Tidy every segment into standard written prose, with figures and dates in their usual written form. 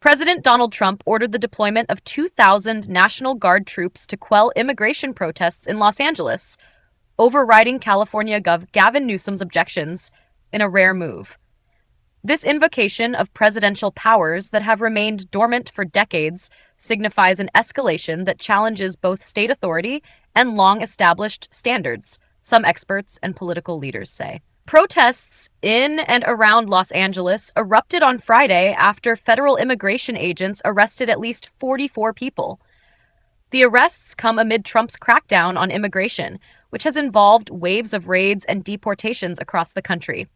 President Donald Trump ordered the deployment of 2,000 National Guard troops to quell immigration protests in Los Angeles, overriding California Gov. Gavin Newsom's objections in a rare move. This invocation of presidential powers that have remained dormant for decades signifies an escalation that challenges both state authority and long-established standards, some experts and political leaders say. Protests in and around Los Angeles erupted on Friday after federal immigration agents arrested at least 44 people. The arrests come amid Trump's crackdown on immigration, which has involved waves of raids and deportations across the country.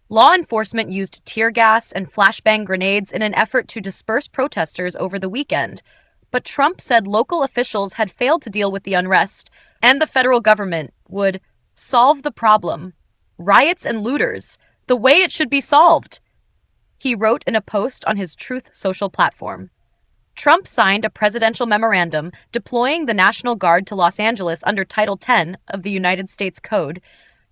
Law enforcement used tear gas and flashbang grenades in an effort to disperse protesters over the weekend, but Trump said local officials had failed to deal with the unrest and the federal government would solve the problem. Riots and looters, the way it should be solved, he wrote in a post on his Truth Social platform. Trump signed a presidential memorandum deploying the National Guard to Los Angeles under Title 10 of the United States Code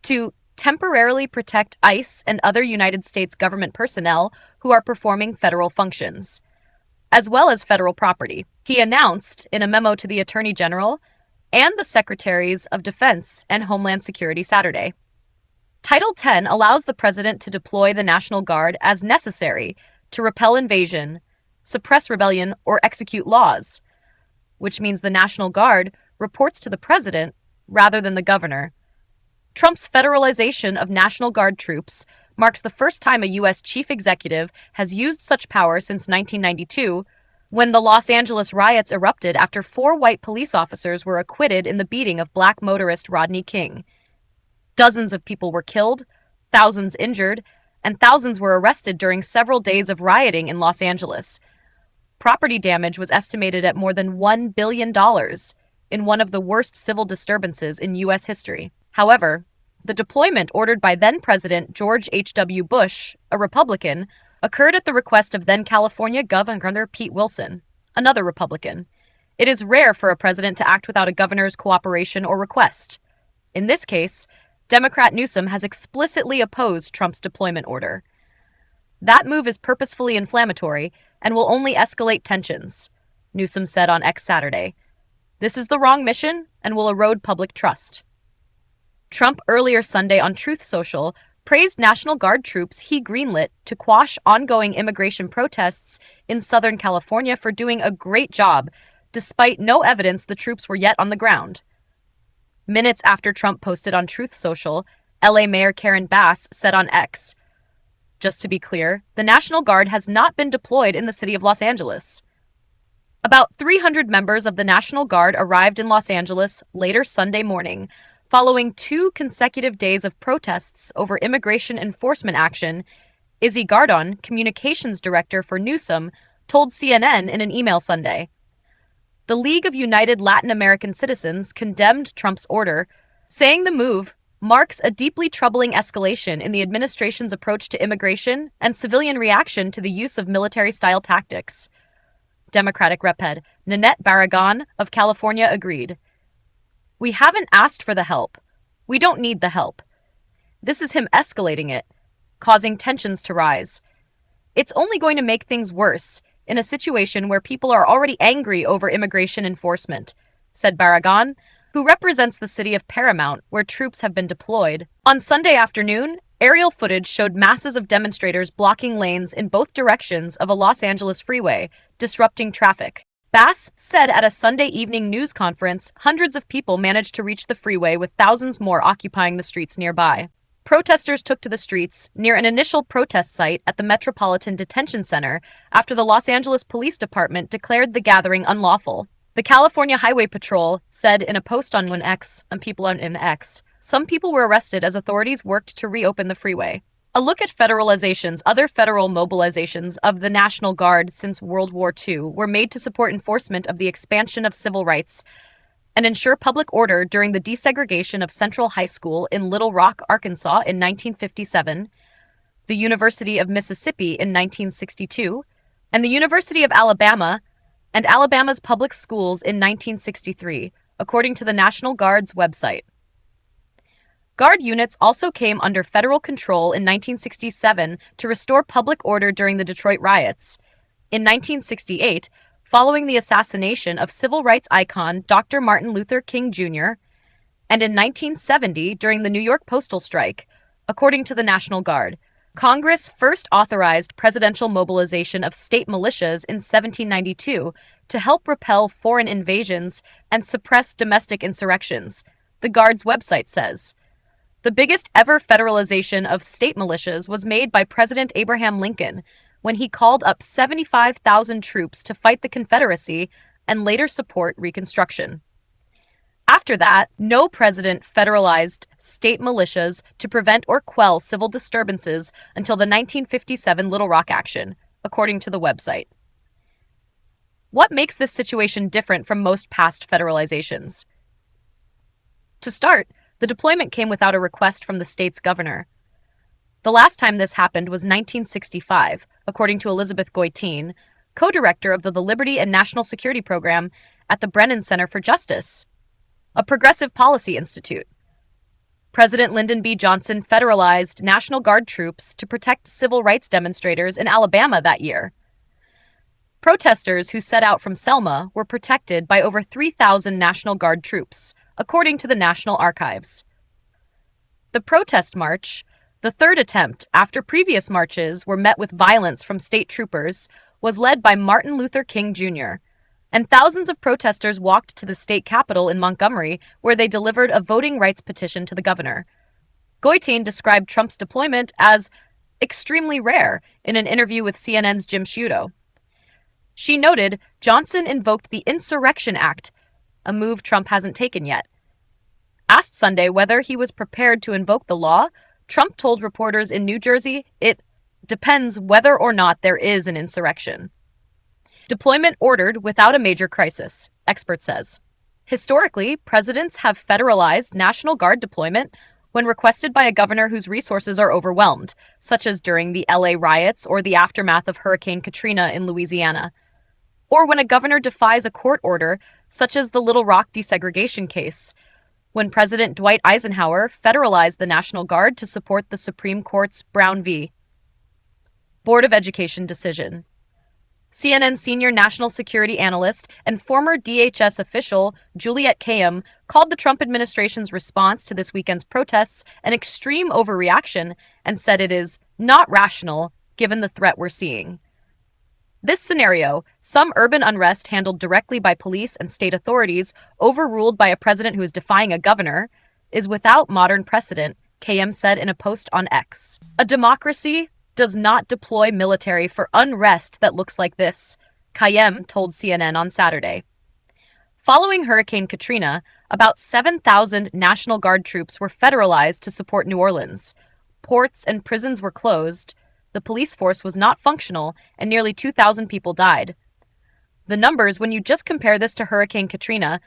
to temporarily protect ICE and other United States government personnel who are performing federal functions, as well as federal property. He announced in a memo to the Attorney General and the Secretaries of Defense and Homeland Security Saturday. Title 10 allows the president to deploy the National Guard as necessary to repel invasion, suppress rebellion, or execute laws, which means the National Guard reports to the president rather than the governor. Trump's federalization of National Guard troops marks the first time a U.S. chief executive has used such power since 1992, when the Los Angeles riots erupted after 4 white police officers were acquitted in the beating of black motorist Rodney King. Dozens of people were killed, thousands injured, and thousands were arrested during several days of rioting in Los Angeles. Property damage was estimated at more than $1 billion in one of the worst civil disturbances in U.S. history. However, the deployment ordered by then-President George H.W. Bush, a Republican, occurred at the request of then-California Governor Pete Wilson, another Republican. It is rare for a president to act without a governor's cooperation or request. In this case, Democrat Newsom has explicitly opposed Trump's deployment order. That move is purposefully inflammatory and will only escalate tensions, Newsom said on X Saturday. This is the wrong mission and will erode public trust. Trump earlier Sunday on Truth Social praised National Guard troops he greenlit to quash ongoing immigration protests in Southern California for doing a great job, despite no evidence the troops were yet on the ground. Minutes after Trump posted on Truth Social, LA Mayor Karen Bass said on X, "Just to be clear, the National Guard has not been deployed in the city of Los Angeles." About 300 members of the National Guard arrived in Los Angeles later Sunday morning, following 2 consecutive days of protests over immigration enforcement action. Izzy Gardon, communications director for Newsom, told CNN in an email Sunday. The League of United Latin American Citizens condemned Trump's order, saying the move marks a deeply troubling escalation in the administration's approach to immigration and civilian reaction to the use of military-style tactics. Democratic Rep. Nanette Barragan of California agreed. "We haven't asked for the help. We don't need the help. This is him escalating it, causing tensions to rise. It's only going to make things worse in a situation where people are already angry over immigration enforcement," said Barragan, who represents the city of Paramount, where troops have been deployed. On Sunday afternoon, aerial footage showed masses of demonstrators blocking lanes in both directions of a Los Angeles freeway, disrupting traffic. Bass said at a Sunday evening news conference, hundreds of people managed to reach the freeway with thousands more occupying the streets nearby. Protesters took to the streets near an initial protest site at the Metropolitan Detention Center after the Los Angeles Police Department declared the gathering unlawful. The California Highway Patrol said in a post on X, some people were arrested as authorities worked to reopen the freeway. A look at federalizations. Other federal mobilizations of the National Guard since World War II were made to support enforcement of the expansion of civil rights and ensure public order during the desegregation of Central High School in Little Rock, Arkansas in 1957, the University of Mississippi in 1962, and the University of Alabama and Alabama's public schools in 1963, according to the National Guard's website. Guard units also came under federal control in 1967 to restore public order during the Detroit riots. In 1968, following the assassination of civil rights icon Dr. Martin Luther King Jr., and in 1970 during the New York postal strike, according to the National Guard. Congress first authorized presidential mobilization of state militias in 1792 to help repel foreign invasions and suppress domestic insurrections, the Guard's website says. The biggest ever federalization of state militias was made by President Abraham Lincoln when he called up 75,000 troops to fight the Confederacy and later support Reconstruction. After that, no president federalized state militias to prevent or quell civil disturbances until the 1957 Little Rock action, according to the website. What makes this situation different from most past federalizations? To start, the deployment came without a request from the state's governor. The last time this happened was 1965, according to Elizabeth Goitein, co-director of the Liberty and National Security Program at the Brennan Center for Justice, a progressive policy institute. President Lyndon B. Johnson federalized National Guard troops to protect civil rights demonstrators in Alabama that year. Protesters who set out from Selma were protected by over 3,000 National Guard troops, according to the National Archives. The protest march, the third attempt after previous marches were met with violence from state troopers, was led by Martin Luther King Jr., and thousands of protesters walked to the state capitol in Montgomery, where they delivered a voting rights petition to the governor. Goitein described Trump's deployment as extremely rare in an interview with CNN's Jim Sciutto. She noted Johnson invoked the Insurrection Act, a move Trump hasn't taken yet. Asked Sunday whether he was prepared to invoke the law, Trump told reporters in New Jersey it depends whether or not there is an insurrection. Deployment ordered without a major crisis, expert says. Historically, presidents have federalized National Guard deployment when requested by a governor whose resources are overwhelmed, such as during the LA riots or the aftermath of Hurricane Katrina in Louisiana, or when a governor defies a court order, such as the Little Rock desegregation case, when President Dwight Eisenhower federalized the National Guard to support the Supreme Court's Brown v. Board of Education decision. CNN senior national security analyst and former DHS official Juliette Kayyem called the Trump administration's response to this weekend's protests an extreme overreaction and said it is not rational given the threat we're seeing. This scenario, some urban unrest handled directly by police and state authorities, overruled by a president who is defying a governor, is without modern precedent, Kayyem said in a post on X. A democracy does not deploy military for unrest that looks like this, Kayyem told CNN on Saturday. Following Hurricane Katrina, about 7,000 National Guard troops were federalized to support New Orleans. Ports and prisons were closed, the police force was not functional, and nearly 2,000 people died. The numbers, when you just compare this to Hurricane Katrina,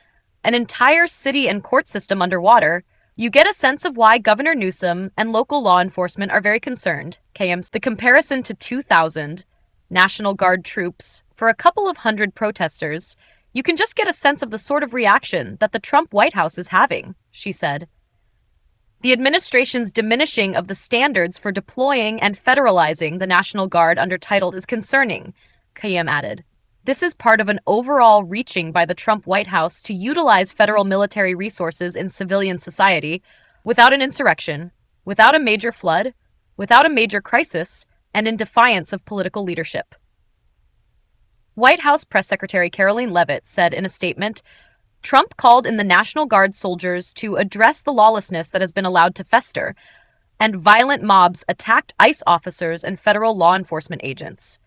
an entire city and court system underwater, you get a sense of why Governor Newsom and local law enforcement are very concerned. Kayyem's the comparison to 2,000 National Guard troops for a couple of hundred protesters, you can just get a sense of the sort of reaction that the Trump White House is having, she said. The administration's diminishing of the standards for deploying and federalizing the National Guard under title is concerning, Kayyem added. This is part of an overall reaching by the Trump White House to utilize federal military resources in civilian society without an insurrection, without a major flood, without a major crisis, and in defiance of political leadership. White House Press Secretary Karoline Leavitt said in a statement, Trump called in the National Guard soldiers to address the lawlessness that has been allowed to fester, and violent mobs attacked ICE officers and federal law enforcement agents.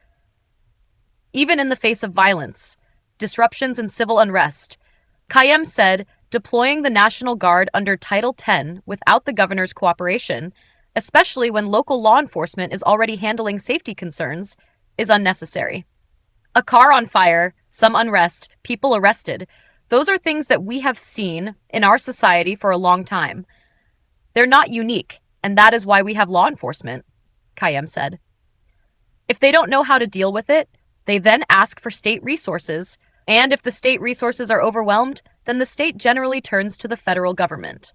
Even in the face of violence, disruptions and civil unrest, Kayyem said deploying the National Guard under Title X without the governor's cooperation, especially when local law enforcement is already handling safety concerns, is unnecessary. A car on fire, some unrest, people arrested, those are things that we have seen in our society for a long time. They're not unique, and that is why we have law enforcement, Kayyem said. If they don't know how to deal with it, they then ask for state resources, and if the state resources are overwhelmed, then the state generally turns to the federal government.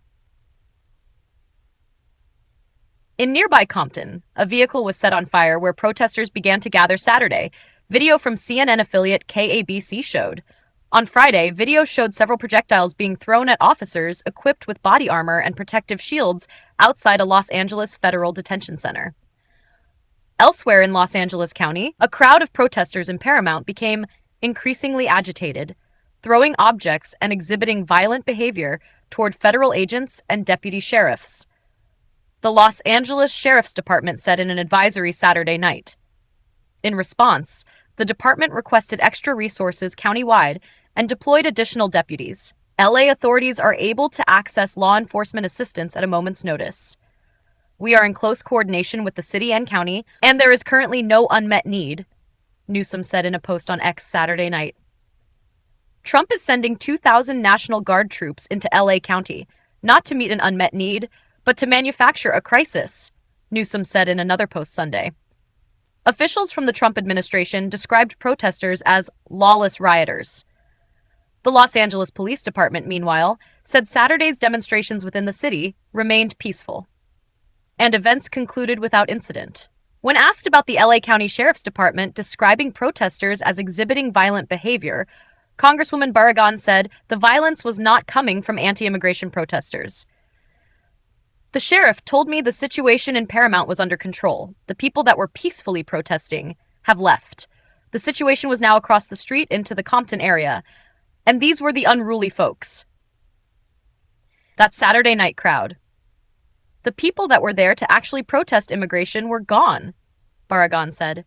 In nearby Compton, a vehicle was set on fire where protesters began to gather Saturday, Video from CNN affiliate KABC showed. On Friday, video showed several projectiles being thrown at officers equipped with body armor and protective shields outside a Los Angeles federal detention center. Elsewhere in Los Angeles County, a crowd of protesters in Paramount became increasingly agitated, throwing objects and exhibiting violent behavior toward federal agents and deputy sheriffs. The Los Angeles Sheriff's Department said in an advisory Saturday night. In response, the department requested extra resources countywide and deployed additional deputies. LA authorities are able to access law enforcement assistance at a moment's notice. We are in close coordination with the city and county, and there is currently no unmet need, Newsom said in a post on X Saturday night. Trump is sending 2,000 National Guard troops into LA County, not to meet an unmet need, but to manufacture a crisis, Newsom said in another post Sunday. Officials from the Trump administration described protesters as lawless rioters. The Los Angeles Police Department, meanwhile, said Saturday's demonstrations within the city remained peaceful, and events concluded without incident. When asked about the LA County Sheriff's Department describing protesters as exhibiting violent behavior, Congresswoman Barragan said the violence was not coming from anti-immigration protesters. The sheriff told me the situation in Paramount was under control. The people that were peacefully protesting have left. The situation was now across the street into the Compton area, and these were the unruly folks. That Saturday night crowd. The people that were there to actually protest immigration were gone, Barragan said.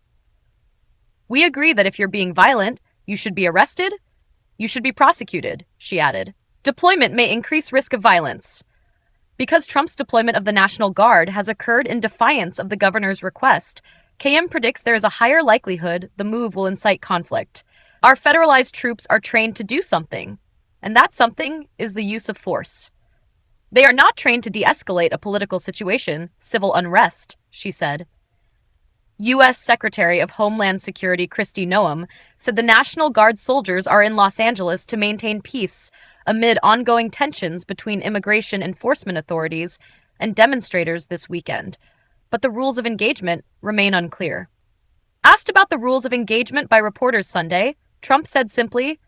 We agree that if you're being violent, you should be arrested, you should be prosecuted, she added. Deployment may increase risk of violence. Because Trump's deployment of the National Guard has occurred in defiance of the governor's request, KM predicts there is a higher likelihood the move will incite conflict. Our federalized troops are trained to do something, and that something is the use of force. They are not trained to de-escalate a political situation, civil unrest, she said. U.S. Secretary of Homeland Security Kristi Noem said the National Guard soldiers are in Los Angeles to maintain peace amid ongoing tensions between immigration enforcement authorities and demonstrators this weekend, but the rules of engagement remain unclear. Asked about the rules of engagement by reporters Sunday, Trump said simply,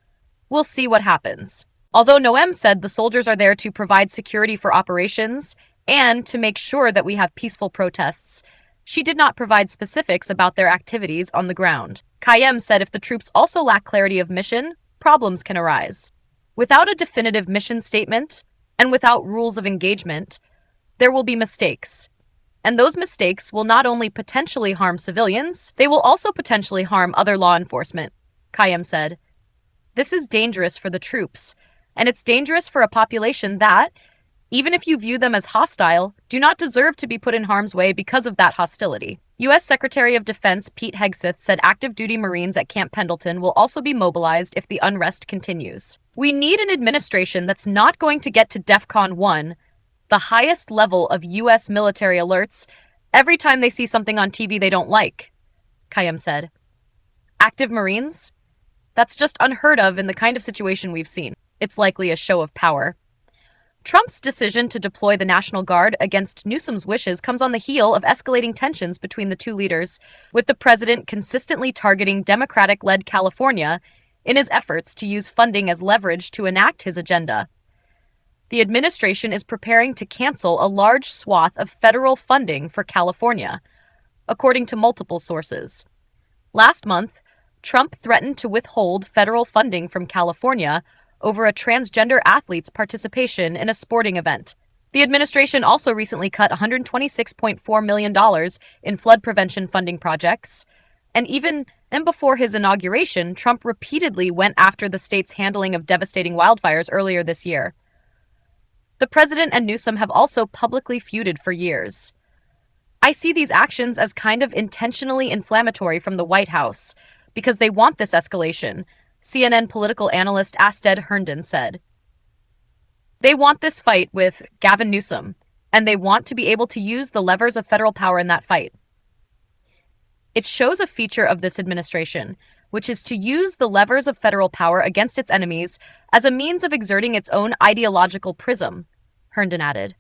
"We'll see what happens." Although Noem said the soldiers are there to provide security for operations and to make sure that we have peaceful protests, she did not provide specifics about their activities on the ground. Kayem said if the troops also lack clarity of mission, problems can arise. Without a definitive mission statement and without rules of engagement, there will be mistakes. And those mistakes will not only potentially harm civilians, they will also potentially harm other law enforcement, Kayem said. This is dangerous for the troops, and it's dangerous for a population that, even if you view them as hostile, do not deserve to be put in harm's way because of that hostility. U.S. Secretary of Defense Pete Hegseth said active duty Marines at Camp Pendleton will also be mobilized if the unrest continues. We need an administration that's not going to get to DEFCON 1, the highest level of U.S. military alerts, every time they see something on TV they don't like, Kayem said. Active Marines? That's just unheard of in the kind of situation we've seen. It's likely a show of power. Trump's decision to deploy the National Guard against Newsom's wishes comes on the heel of escalating tensions between the two leaders, with the president consistently targeting Democratic-led California in his efforts to use funding as leverage to enact his agenda. The administration is preparing to cancel a large swath of federal funding for California, according to multiple sources. Last month, Trump threatened to withhold federal funding from California over a transgender athlete's participation in a sporting event. The administration also recently cut $126.4 million in flood prevention funding projects, and even before his inauguration, Trump repeatedly went after the state's handling of devastating wildfires earlier this year. The president and Newsom have also publicly feuded for years. I see these actions as kind of intentionally inflammatory from the White House, because they want this escalation, CNN political analyst Asted Herndon said. They want this fight with Gavin Newsom, and they want to be able to use the levers of federal power in that fight. It shows a feature of this administration, which is to use the levers of federal power against its enemies as a means of exerting its own ideological prism, Herndon added.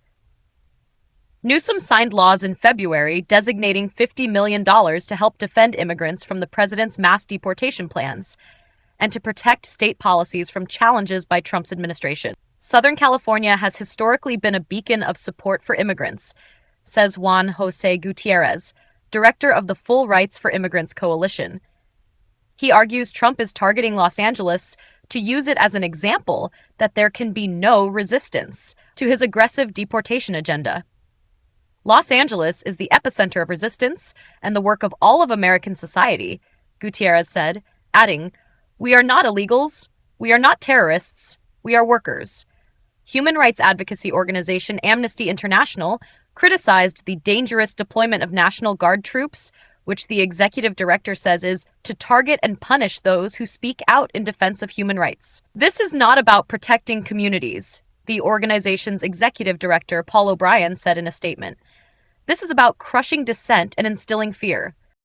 Newsom signed laws in February designating $50 million to help defend immigrants from the president's mass deportation plans and to protect state policies from challenges by Trump's administration. Southern California has historically been a beacon of support for immigrants, says Juan Jose Gutierrez, director of the Full Rights for Immigrants Coalition. He argues Trump is targeting Los Angeles to use it as an example that there can be no resistance to his aggressive deportation agenda. Los Angeles is the epicenter of resistance and the work of all of American society, Gutierrez said, adding, "We are not illegals, we are not terrorists, we are workers." Human rights advocacy organization Amnesty International criticized the dangerous deployment of National Guard troops, which the executive director says is to target and punish those who speak out in defense of human rights. This is not about protecting communities, the organization's executive director, Paul O'Brien, said in a statement. This is about crushing dissent and instilling fear.